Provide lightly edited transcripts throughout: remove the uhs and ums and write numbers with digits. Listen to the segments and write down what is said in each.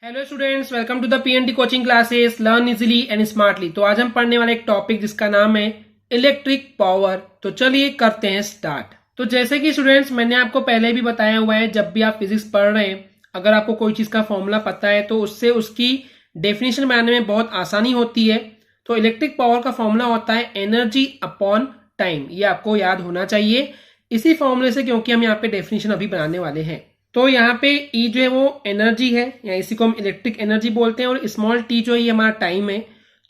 Hello students, welcome to the PNT coaching classes learn easily and smartly. तो आज हम पढ़ने वाले एक टॉपिक जिसका नाम है इलेक्ट्रिक पावर। तो चलिए करते हैं स्टार्ट। तो जैसे कि स्टूडेंट्स मैंने आपको पहले भी बताया हुआ है, जब भी आप फिजिक्स पढ़ रहे हैं, अगर आपको कोई चीज का फॉर्मूला पता है तो उससे उसकी डेफिनेशन बनाने में बहुत आसानी होती है। तो इलेक्ट्रिक पावर का फॉर्मूला होता है एनर्जी अपॉन टाइम। ये आपको याद होना चाहिए इसी फॉर्मूले से, क्योंकि हम यहाँ पे डेफिनेशन अभी बनाने वाले हैं। तो यहाँ पे ई जो है वो एनर्जी है, या इसी को हम इलेक्ट्रिक एनर्जी बोलते हैं, और स्मॉल टी जो है ये हमारा टाइम है।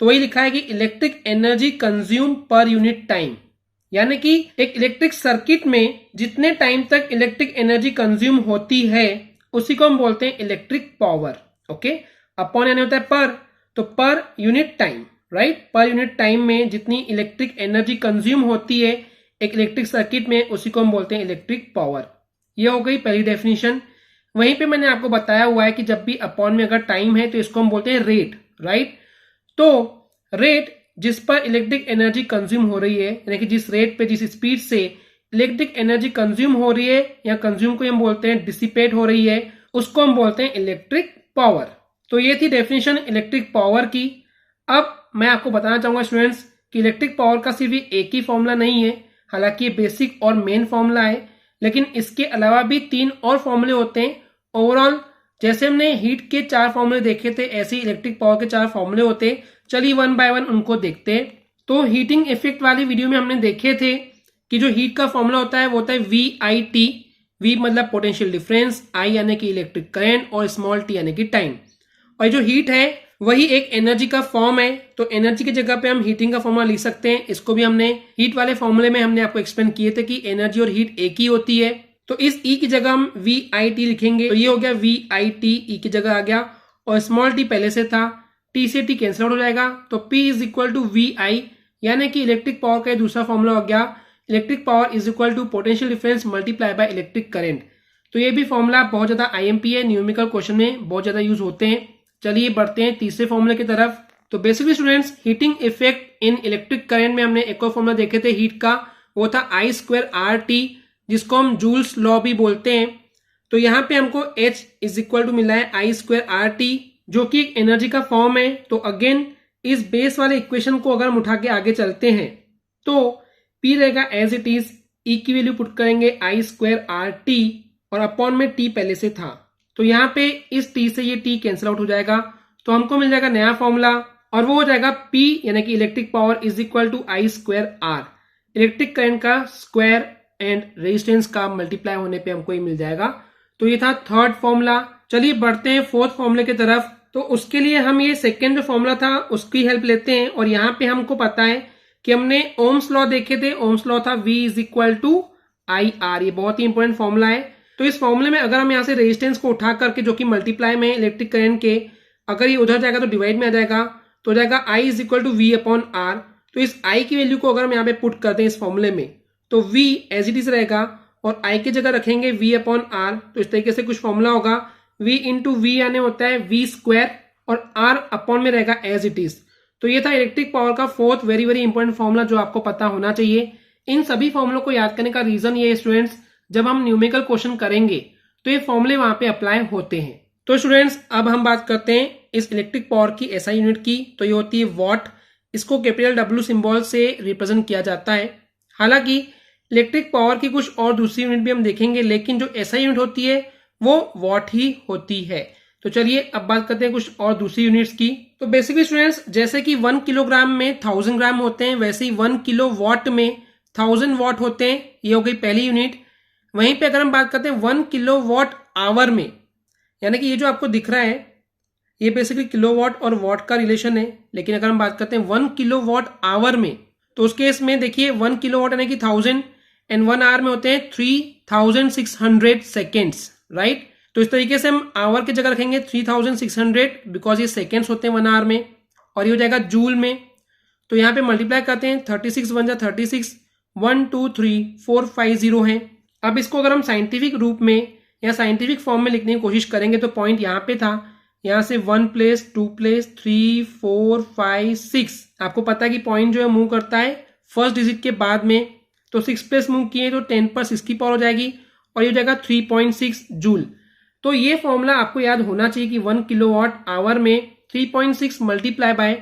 तो वही लिखा है कि electric energy consume per unit time, यानी कि एक इलेक्ट्रिक सर्किट में जितने टाइम तक इलेक्ट्रिक एनर्जी कंज्यूम होती है उसी को हम बोलते हैं इलेक्ट्रिक पावर। ओके, अपॉन यानी होता है पर, तो per unit time, right. Per unit time में जितनी इलेक्ट्रिक एनर्जी कंज्यूम होती है एक इलेक्ट्रिक सर्किट में, उसी को हम बोलते हैं इलेक्ट्रिक पावर। ये हो गई पहली डेफिनेशन। वहीं पे मैंने आपको बताया हुआ है कि जब भी अपॉन में अगर टाइम है तो इसको हम बोलते हैं रेट, राइट। तो रेट जिस पर इलेक्ट्रिक एनर्जी कंज्यूम हो रही है, यानी कि जिस रेट पे, जिस स्पीड से इलेक्ट्रिक एनर्जी कंज्यूम हो रही है, या कंज्यूम को हम बोलते हैं डिसिपेट हो रही है, उसको हम बोलते हैं इलेक्ट्रिक पावर। तो ये थी डेफिनेशन इलेक्ट्रिक पावर की। अब मैं आपको बताना चाहूंगा स्टूडेंट्स कि इलेक्ट्रिक पावर का सिर्फ एक ही फॉर्मूला नहीं है, हालांकि ये बेसिक और मेन फॉर्मूला है, लेकिन इसके अलावा भी 3 और फॉर्मूले होते हैं। ओवरऑल जैसे हमने हीट के 4 फॉर्मूले देखे थे, ऐसे ही इलेक्ट्रिक पावर के 4 फॉर्मूले होते हैं। चलिए वन बाय वन उनको देखते हैं। तो हीटिंग इफेक्ट वाली वीडियो में हमने देखे थे कि जो हीट का फॉर्मूला होता है वो होता है VIT। V मतलब पोटेंशियल डिफरेंस, I यानी कि इलेक्ट्रिक करंट, और स्मॉल t यानी कि टाइम। और जो हीट है वही एक एनर्जी का फॉर्म है, तो एनर्जी की जगह पे हम हीटिंग का फॉर्मूला लिख सकते हैं। इसको भी हमने हीट वाले फॉर्मूले में हमने आपको एक्सप्लेन किए थे कि एनर्जी और हीट एक ही होती है। तो इस E की जगह हम VIT लिखेंगे, तो ये हो गया VIT, E की जगह आ गया, और स्मॉल t पहले से था, T से T कैंसिल आउट हो जाएगा, तो P is equal to VI, यानी कि इलेक्ट्रिक पावर का दूसरा फॉर्मूला हो गया electric power is equal to potential difference multiply by electric current. तो ये भी फॉर्मूला बहुत ज्यादा IMP है, न्यूमेरिकल क्वेश्चन में बहुत ज्यादा यूज होते हैं। चलिए बढ़ते हैं तीसरे फॉर्मूले की तरफ। तो basically students heating effect in electric current में हमने एक और फॉर्मूला देखे थे हीट का, वो था I²RT, जिसको हम जूल्स लॉ भी बोलते हैं। तो यहाँ पे हमको H इज इक्वल टू मिला है I²RT, जो कि एक एनर्जी का फॉर्म है। तो अगेन इस बेस वाले इक्वेशन को अगर हम उठा के आगे चलते हैं तो P रहेगा एज इट इज, E की वैल्यू पुट करेंगे I²RT, और अपॉन में T पहले से था, तो यहाँ पे इस T से ये T कैंसिल आउट हो जाएगा, तो हमको मिल जाएगा नया फॉर्मूला, और वो हो जाएगा P यानी कि electric power is equal to I²R, electric current का स्क्वायर एंड रेजिस्टेंस का मल्टीप्लाई होने पे हमको ये मिल जाएगा। तो ये था थर्ड फॉर्मूला। चलिए बढ़ते हैं फोर्थ फॉर्मूले की तरफ। तो उसके लिए हम ये सेकेंड जो फॉर्मूला था उसकी हेल्प लेते हैं, और यहाँ पे हमको पता है कि हमने ओम्स लॉ देखे थे। ओम्स लॉ था V is equal to IR, ये बहुत ही इंपॉर्टेंट फॉर्मूला है। तो इस फॉर्मूले में अगर हम यहाँ से रेजिस्टेंस को उठा करके, जो कि मल्टीप्लाई में इलेक्ट्रिक करंट के, अगर ये उधर जाएगा तो डिवाइड में आ जाएगा, तो हो जाएगा I is equal to V upon R। तो इस I की वैल्यू को अगर हम यहाँ पे पुट करते हैं इस फॉर्मूले में, तो V एज इट इज रहेगा, और I की जगह रखेंगे V अपॉन R। तो इस तरीके से कुछ फॉर्मूला होगा, V इंटू V यानी होता है V², और R अपॉन में रहेगा एज इट इज। तो ये था इलेक्ट्रिक पावर का fourth very very important formula, जो आपको पता होना चाहिए। इन सभी फॉर्मूलों को याद करने का रीजन ये है स्टूडेंट्स, जब हम न्यूमेरिकल क्वेश्चन करेंगे तो ये फॉर्मूले वहां पे अप्लाई होते हैं। तो स्टूडेंट्स अब हम बात करते हैं इस इलेक्ट्रिक पावर की SI यूनिट की। तो ये होती है वॉट, इसको कैपिटल W सिंबल से रिप्रेजेंट किया जाता है। हालांकि इलेक्ट्रिक पावर की कुछ और दूसरी यूनिट भी हम देखेंगे, लेकिन जो SI यूनिट होती है वो वॉट ही होती है। तो चलिए अब बात करते हैं कुछ और दूसरी यूनिट्स की। तो बेसिकली स्टूडेंट्स जैसे कि 1 किलोग्राम में 1000 ग्राम होते हैं, वैसे ही 1 किलो वॉट में 1000 वॉट होते हैं। ये हो गई पहली यूनिट। वहीं पे अगर हम बात करते हैं 1 किलो वॉट आवर में, यानी कि ये जो आपको दिख रहा है ये बेसिकली किलोवाट और वॉट का रिलेशन है, लेकिन अगर हम बात करते हैं 1 किलो वॉट आवर में, तो उस केस में देखिए 1 किलो वॉट यानी कि 1000, एंड 1 आवर में होते हैं 3600 सेकेंड्स, राइट। तो इस तरीके से हम आवर की जगह रखेंगे 3600, बिकॉज ये सेकेंड्स होते हैं 1 आवर में, और ये हो जाएगा जूल में। तो यहाँ पे मल्टीप्लाई करते हैं, 36 1 जा 36, 1 2 3 4 5 0 है। अब इसको अगर हम साइंटिफिक रूप में या साइंटिफिक फॉर्म में लिखने की कोशिश करेंगे तो पॉइंट यहाँ पे था, यहाँ से 1 प्लेस 2 प्लेस 3 4 5 6, आपको पता है कि पॉइंट जो है मूव करता है फर्स्ट डिजिट के बाद में, तो 6 प्लेस मूव किए तो 10 पर 6 की पावर हो जाएगी, और ये हो जाएगा 3.6 जूल। तो तो ये फॉर्मूला आपको याद होना चाहिए कि 1 किलोवाट आवर में 3.6 मल्टीप्लाई बाय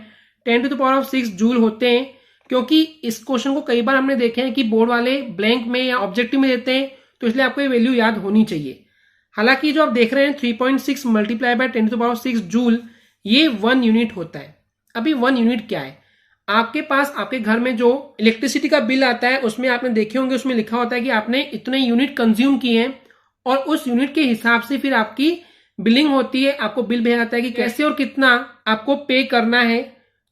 10⁻⁶ जूल होते हैं, क्योंकि इस क्वेश्चन को कई बार हमने देखे हैं कि बोर्ड वाले ब्लैंक में या ऑब्जेक्टिव में देते हैं, तो इसलिए आपको ये वैल्यू याद होनी चाहिए। हालांकि जो आप देख रहे हैं 3.6 मल्टीप्लाई बाय 10⁻⁶ जूल, ये 1 यूनिट होता है। अभी 1 यूनिट क्या है? आपके पास आपके घर में जो इलेक्ट्रिसिटी का बिल आता है उसमें आपने देखे होंगे, उसमें लिखा होता है कि आपने इतने यूनिट कंज्यूम किए हैं और उस यूनिट के हिसाब से फिर आपकी बिलिंग होती है, आपको बिल भेजा जाता है कि कैसे और कितना आपको पे करना है।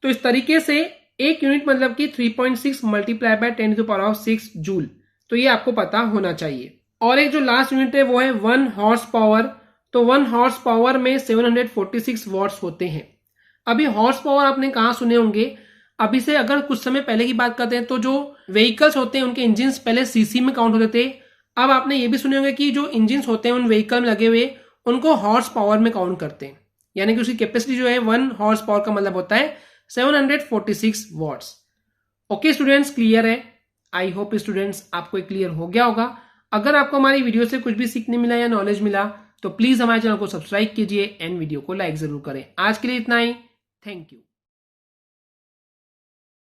तो इस तरीके से 1 यूनिट मतलब कि 3.6 मल्टीप्लाई बाय 10⁻⁶ जूल, तो ये आपको पता होना चाहिए। और एक जो लास्ट यूनिट है वो है 1 हॉर्स पावर। तो 1 हॉर्स पावर में 746 वॉट्स होते हैं। अभी हॉर्स पावर आपने कहाँ सुने होंगे? अभी से अगर कुछ समय पहले की बात करते हैं तो जो व्हीकल्स होते हैं उनके इंजिन पहले सीसी में काउंट होते थे। अब आपने ये भी सुने होंगे कि जो इंजिन होते हैं उन व्हीकल में लगे हुए उनको हॉर्स पावर में काउंट करते हैं, यानी कि उसकी कैपेसिटी जो है 1 हॉर्स पावर का मतलब होता है 746 वॉट्स। ओके स्टूडेंट्स, क्लियर है? आई होप स्टूडेंट्स आपको क्लियर हो गया होगा। अगर आपको हमारी वीडियो से कुछ भी सीखने मिला या नॉलेज मिला तो प्लीज हमारे चैनल को सब्सक्राइब कीजिए एंड वीडियो को लाइक जरूर करें। आज के लिए इतना ही, थैंक यू।